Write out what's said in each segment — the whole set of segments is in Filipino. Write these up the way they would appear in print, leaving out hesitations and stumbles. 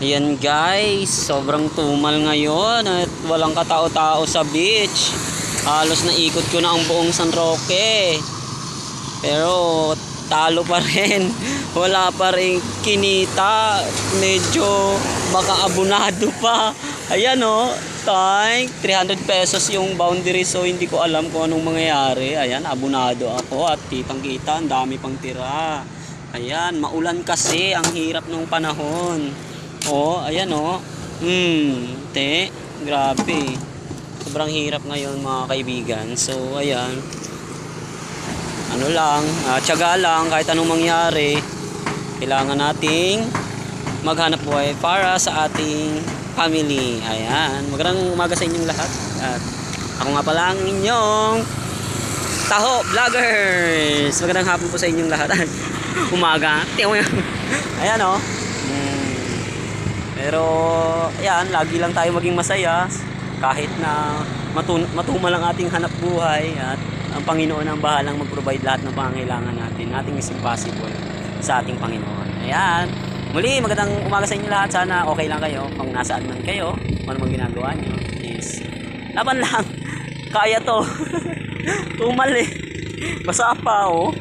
Ayan guys, sobrang tumal ngayon at walang katao-tao sa beach. Halos naikot ko na ang buong San Roque. Pero talo pa rin. Wala pa rin kinita. Medyo makaabunado pa. Ayan o, 300 pesos yung boundary, so hindi ko alam kung anong mangyayari. Ayan, abunado ako at kitang-kita, ang dami pang tira. Ayan, maulan kasi, ang hirap ng panahon. Oh, ayan oh. Grabe. Sobrang hirap ngayon mga kaibigan. So, ayan. Ano lang, tiyaga lang kahit anong mangyari. Kailangan nating maghanap buhay para sa ating family. Ayan. Magandang umaga sa inyong lahat. At ako nga pala ang inyong Taho Vloggers. Magandang hapon po sa inyong lahat. Umaga. Ayan oh. Pero ayan, lagi lang tayo maging masaya kahit na matumal ang ating hanap buhay at ang Panginoon ang bahalang mag-provide lahat ng pangangailangan natin. Nothing is impossible sa ating Panginoon. Ayan. Muli, magandang umaga sa inyo lahat. Sana okay lang kayo kung nasaan man kayo, kung ano mang ginagawa nyo. Is laban lang. Kaya to. Tumal eh. Basa pa oh.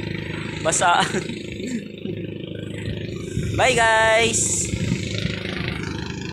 Basa. Bye guys.